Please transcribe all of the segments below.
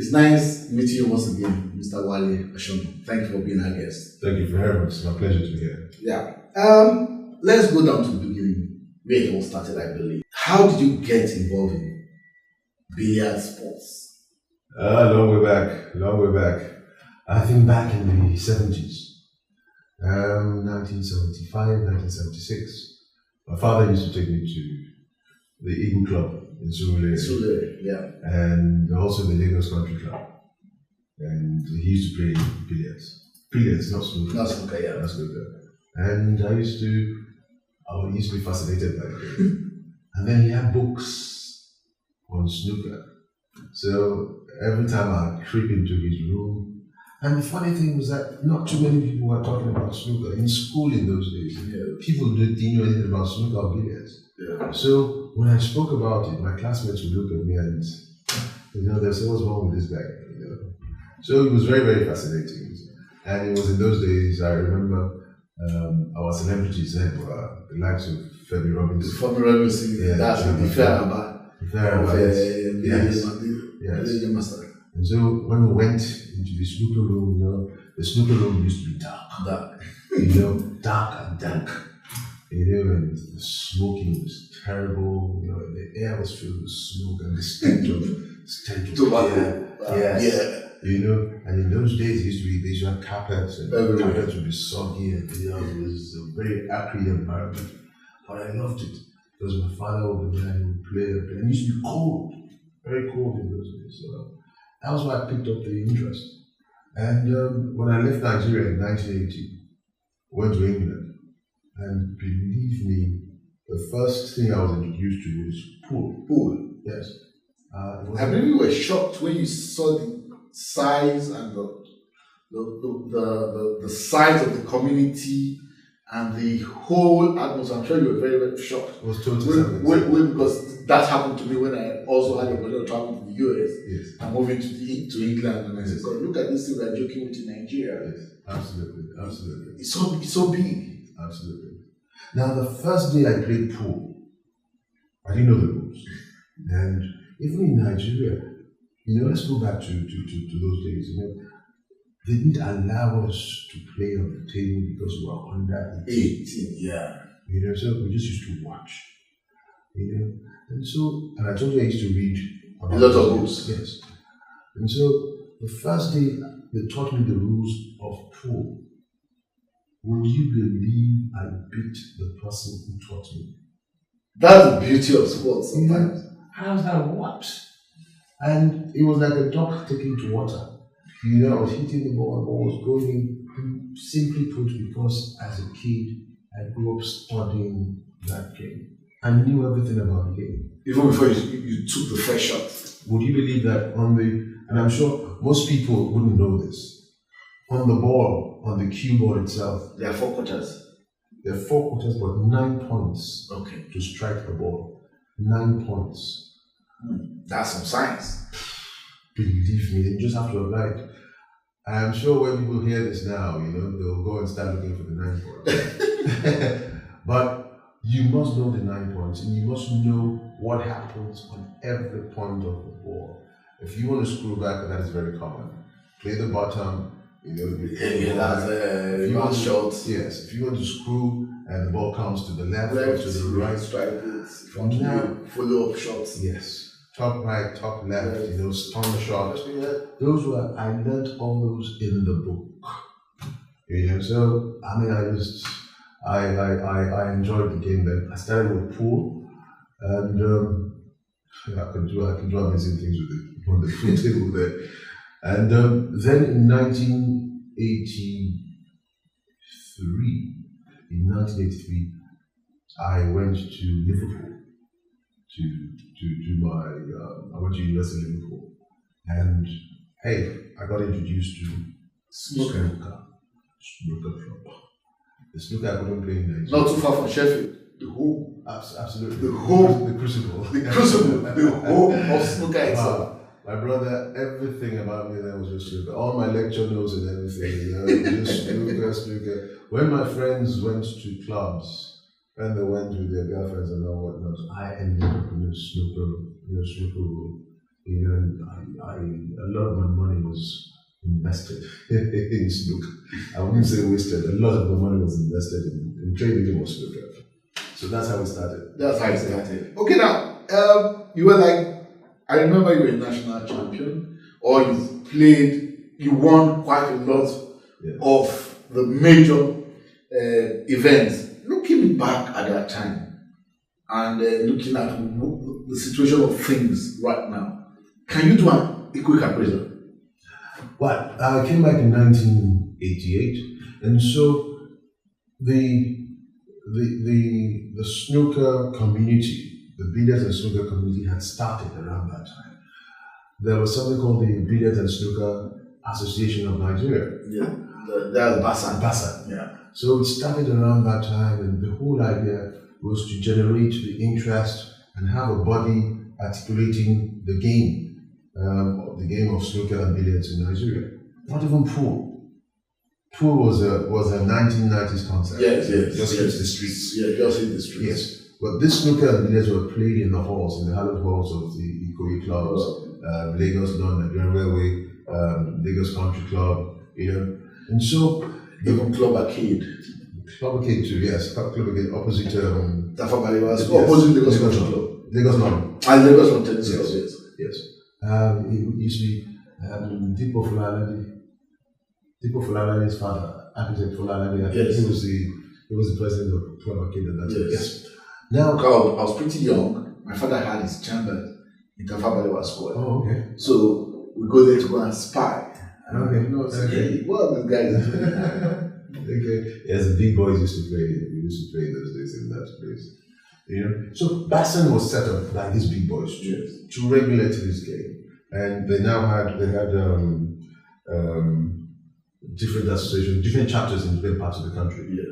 It's nice meeting you once again, Mr. Wale Osomo. Thank you for being our guest. Thank you very much. It's my pleasure to be here. Yeah. Let's go down to the beginning, where it all started, I believe. How did you get involved in billiard sports? Long way back. Long way back. I think back in the 70s. 1975, 1976. My father used to take me to the Eagle Club in Surulere. Yeah. And also the Lagos Country Club. And he used to play billiards. Billiards, not snooker. Not snooker, yeah. Not snooker. And I used to be fascinated by the game. And then he had books on snooker. So every time I creep into his room, and the funny thing was that not too many people were talking about snooker. In school in those days, people didn't know anything about snooker or billiards. Yeah. So when I spoke about it, my classmates would look at me and, they'll say, what's wrong with this guy? So it was very, very fascinating. And it was in those days, I remember our celebrities then were the likes of Femi Robinson. Femi Robinson, that's the fair Yes. And so when we went into the snooker room, the snooker room used to be dark. Dark and dank. And the smoking was terrible. The air was filled with smoke and the stench of tobacco. And in those days, they used to have carpets, and the carpets would be soggy, and it was a very acrid environment. But I loved it because my father would be there and would play, and it used to be cold, very cold in those days. So that was why I picked up the interest. And when I left Nigeria in 1980, I went to England, and believe me, the first thing I was introduced to was pool. Pool? Yes. I believe you were shocked when you saw the size and the size of the community and the whole atmosphere. I'm sure you were very, very shocked. It was totally because that happened to me when I also had a brother traveling to the US. Yes. I'm moving to England, and I said, God, look at this thing we're joking with in Nigeria. Yes, absolutely. It's so big. Absolutely. Now, the first day I played pool, I didn't know the rules. And even in Nigeria, let's go back to those days, they didn't allow us to play on the table because we were under 18, yeah. So we just used to watch, and I told you I used to read a lot of books. Yes. And so the first day they taught me the rules of pool. Would you believe I beat the person who taught me? That's the beauty of sports sometimes. I was like, what? And it was like a duck taking to water. I was hitting the ball was going in. Simply put, because as a kid, I grew up studying that game. I knew everything about the game. Even before you took the first shot. Would you believe that and I'm sure most people wouldn't know this, on the ball, on the cue board itself, there are 4 quarters. There are 4 quarters, but 9 points to strike the ball. 9 points. That's some science. Believe me, you just have to apply it. I'm sure when people hear this now, they'll go and start looking for the 9 points. But you must know the 9 points, and you must know what happens on every point of the ball. If you want to screw back, that is very common. Play the bottom. That's shots. Yes, if you want to screw and the ball comes to the left or to the right, strike it. Follow up shots. Yes. Top right, top left, stun shot. Those were, I learned all those in the book. So I enjoyed the game then. I started with pool, and I can do amazing things with it on the pool table there. And then in 1983, I went to Liverpool to do I went to University of Liverpool, and I got introduced to snooker club. The snooker I couldn't play in Nigeria. Not too far from Sheffield. The home. Absolutely. The home. The crucible. The crucible. The home of snooker itself. My brother, everything about me then was just snooker. All my lecture notes and everything, just snooker. When my friends went to clubs, when they went with their girlfriends and all whatnot, I ended up in a snooker room. You know, a lot of my money was invested in snooker. I wouldn't say wasted. A lot of my money was invested in trading in snooker. So that's how we started. That's how it started. Okay, now, you were like, I remember you were a national champion, or you won quite a lot of the major events. Looking back at that time and looking at the situation of things right now, can you do a quick appraisal? Well, I came back in 1988, and so the snooker community, the billiards and snooker community had started around that time. There was something called the Billiards and Snooker Association of Nigeria. Yeah, that's BASA. BASA. Yeah. So it started around that time, and the whole idea was to generate the interest and have a body articulating the game of snooker and billiards in Nigeria. Not even pool. Pool was a 1990s concept. Yes. Just hit the streets. Yeah, just hit the streets. Yes. But this snooker and billiards were played in the halls, in the hallowed halls of the Ikoyi clubs, Lagos Nigerian Railway, Lagos Country Club, you know. And so even Club Arcade. Club Arcade too, yes. Club Arcade opposite Tafa Balewa, opposite Lagos Country Club. Lagos Non. And Lagos Non Tennis Club, yes. Yes. It used to be Tipo Fulalade's father, architect Fulalade. Yes. He was the president of Club Arcade at that time. Yes. Now, I was pretty young. My father had his chambers in Tafa Balewa Square. Oh, okay. So we go there to go and spy. Okay. Hey, what are the guys doing? Okay. Yes, the big boys used to play. We used to play those days in that place. You know, so Bassan was set up by these big boys to regulate this game, and they had different associations, different chapters in different parts of the country. Yes.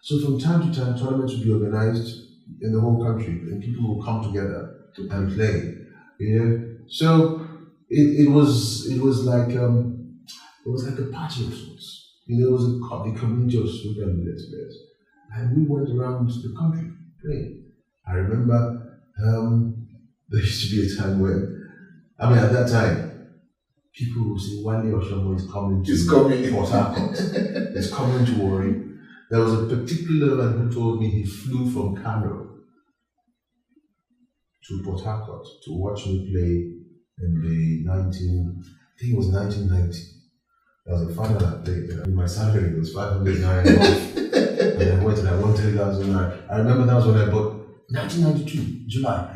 So from time to time, tournaments would be organized in the whole country, and people would come together and play. You know, so it was like a party of sorts. You know, it was the community of snooker and billiards players, and we went around the country playing. I remember there used to be a time when, at that time, people would say, Wale Osomo is coming to Port Harcourt. He's coming to Warri. There was a particular man who told me he flew from Kano to Port Harcourt to watch me play in the 1990. There was a final that played there. My salary was 500 naira a month. And I went and I won 3,000 naira. I remember that was when I bought 1992, July,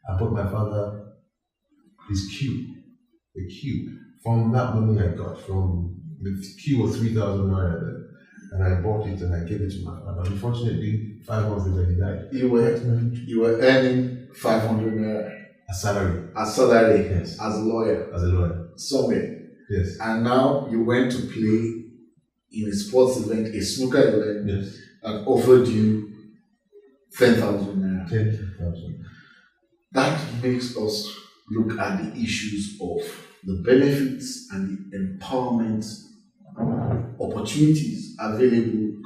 I bought my father his a cue. From that money I got, from the cue of 3,000 naira then, and I bought it and I gave it to my father. Unfortunately, 5 months later he died. You were earning 500 naira. A salary. Yes. As a lawyer. Somewhere. Yes. And now you went to play in a sports event, a snooker event, yes, and offered you 10,000 naira. 10,000. That makes us look at the issues of the benefits and the empowerment opportunities available.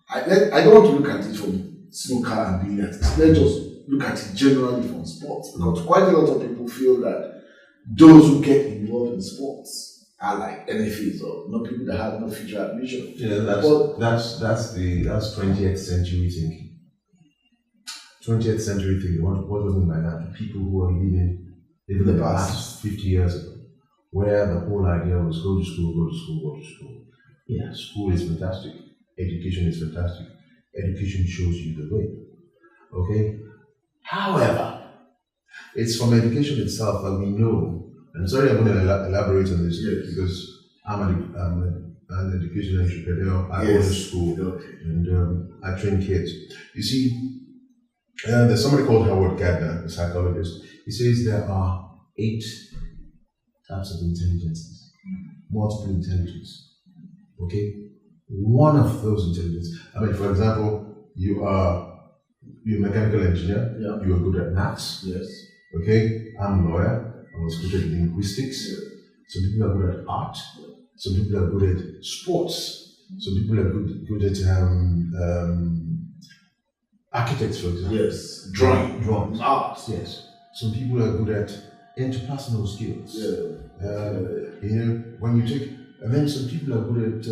I don't want to look at it from snooker and billiards. Let's just look at it generally from sports, because quite a lot of people feel that those who get involved in sports are like NFAs or not people that have no future ambition. Yeah, that's 20th century thinking. 20th century thinking. What was it by that? The people who are living in the past 50 years ago, where the whole idea was go to school. Yeah, school is fantastic. Education is fantastic. Education shows you the way. Okay? However, it's from education itself that we know. I'm sorry, I'm going to elaborate on this because I'm an educational entrepreneur. I own a school and I train kids. You see, there's somebody called Howard Gardner, a psychologist. He says there are 8 types of intelligences, multiple intelligence. Okay? One of those intelligence, for example, you're a mechanical engineer, you are good at maths. Yes. Okay? I'm a lawyer. I was good at linguistics. Yeah. Some people are good at art. Some people are good at sports. Some people are good at architects, for example. Yes. Drawing. Art. Yes. Some people are good at interpersonal skills. Yeah. You know, when you take, and then some people are good at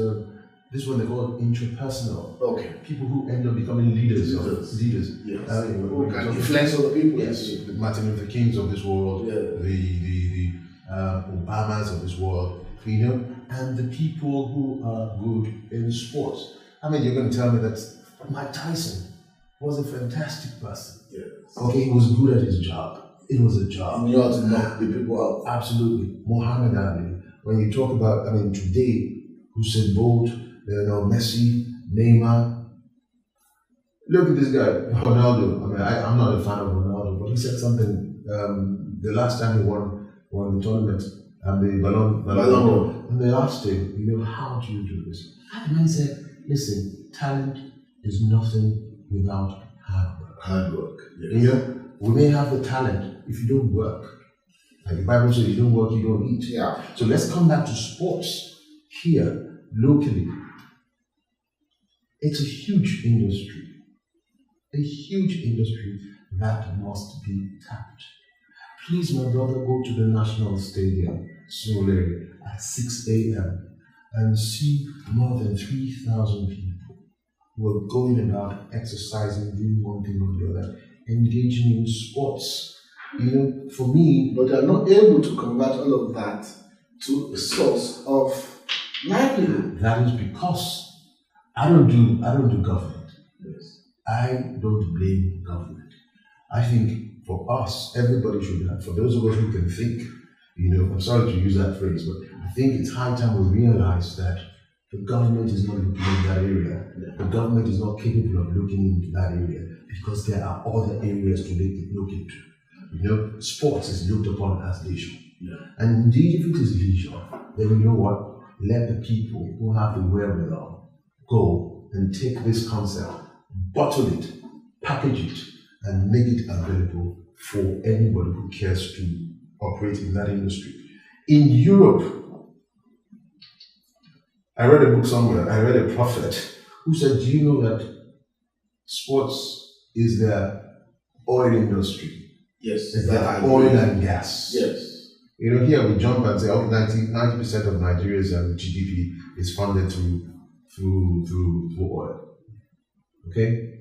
this one they call intrapersonal. Okay. People who end up becoming leaders. Yes. Who can influence other people. Yes. The Martin Luther Kings of this world. Yeah. The Obamas of this world. You know, and the people who are good in sports. I mean, you're going to tell me that Mike Tyson was a fantastic person. Yes. Okay, he was good at his job. It was a job. He knew how to knock the people out. Absolutely. Muhammad Ali. When you talk about, I mean, today, Usain Bolt, Messi, Neymar. Look at this guy, Ronaldo. I mean, I'm not a fan of Ronaldo, but he said something the last time he won the tournament, the Ballon d'Or, and they asked him, you know, how do you do this? And the man said, listen, talent is nothing without hard work. Hard work. Yes. You know, we may have the talent if you don't work. Like the Bible says, you don't work, you don't eat. Yeah. So let's come back to sports here, locally. It's a huge industry. A huge industry that must be tapped. Please, my brother, go to the National Stadium, Solere, at 6 a.m. and see more than 3,000 people who are going about exercising, doing one thing or the other, engaging in sports. You know, for me, but they are not able to convert all of that to a source of livelihood. That is because I don't do government. Yes. I don't blame government. I think for us, everybody should have, for those of us who can think, you know, I'm sorry to use that phrase, but I think it's high time we realize that the government is not looking in that area. The government is not capable of looking into that area because there are other areas to look into. You know, sports is looked upon as leisure. Yeah. And indeed, if it is leisure, then you know what? Let the people who have the wherewithal go and take this concept, bottle it, package it, and make it available for anybody who cares to operate in that industry. In Europe, I read a book somewhere, I read a prophet who said, do you know that sports is the oil industry? Yes. It's like oil and gas. Yes. You know, here we jump and say, okay, 90% of Nigeria's GDP is funded through oil. Okay?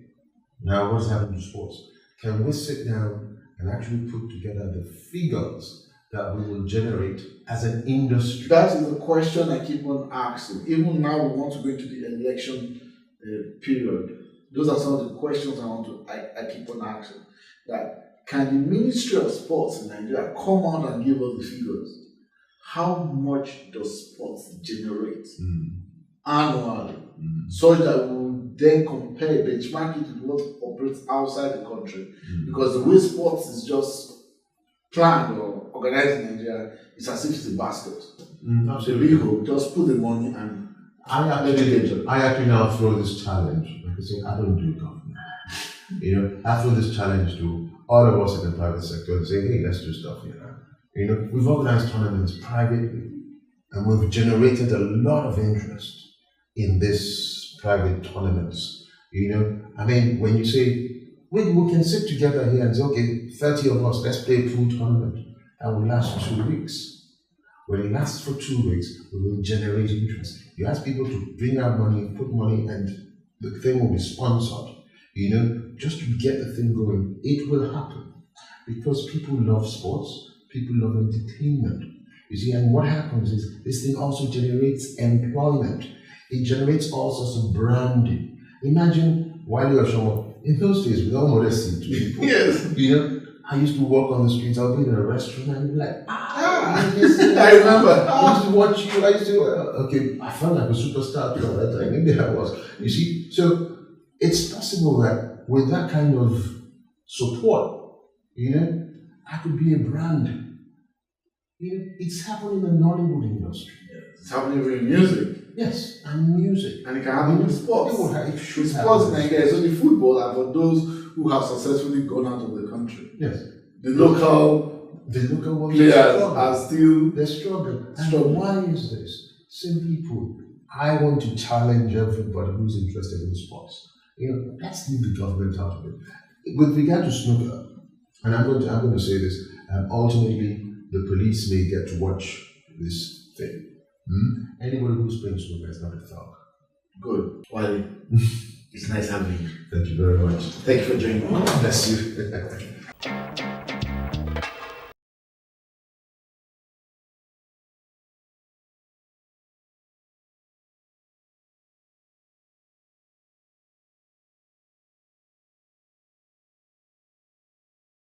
Now, what's happening to sports? Can we sit down and actually put together the figures that we will generate as an industry? That is the question I keep on asking. Even now, we want to go into the election period. Those are some of the questions I keep on asking. That can the Ministry of Sports in Nigeria come out and give us the figures? How much does sports generate annually? So that we will then compare, benchmark it with what operates outside the country. Because the way sports is just planned or organized in Nigeria, it's as if it's a basket. So we go, just put the money and I actually now throw this challenge. Like I say, I don't do government. You know, I throw this challenge to all of us in the private sector and say, hey, let's do stuff here. You know, we've organized tournaments privately and we've generated a lot of interest in this private tournaments. You know, I mean, when you say, we can sit together here and say, okay, 30 of us, let's play a pool tournament. That will last 2 weeks. When it lasts for 2 weeks, we will generate interest. You ask people to bring out money, put money, and the thing will be sponsored. You know, just to get the thing going, it will happen. Because people love sports, people love entertainment. You see, and what happens is this thing also generates employment. It generates all sorts of branding. Imagine Wale Osomo, in those days, with all modesty to people. Yes. You know, I used to walk on the streets, I'll be in a restaurant and be like, I remember. I used to watch you, okay, I felt like a superstar at that time, maybe I was. You see, so it's possible that with that kind of support, you know, I could be a brand. You know, it's happening in the Nollywood industry. It's happening in music. Yes, and music. And it can happen in sports. It should sports in Nigeria is only football, and for those who have successfully gone out of the country. Yes. The local players are still they're struggling. And why is this? Simply put, I want to challenge everybody who's interested in sports. You know, let's leave the government out of it. With regard to snooker, and I'm going to say this, ultimately, the police may get to watch this thing. Anybody who springs smoke is not a thug. Good. Wale, it's nice having you. Thank you very much. Thank you for joining me. Bless you.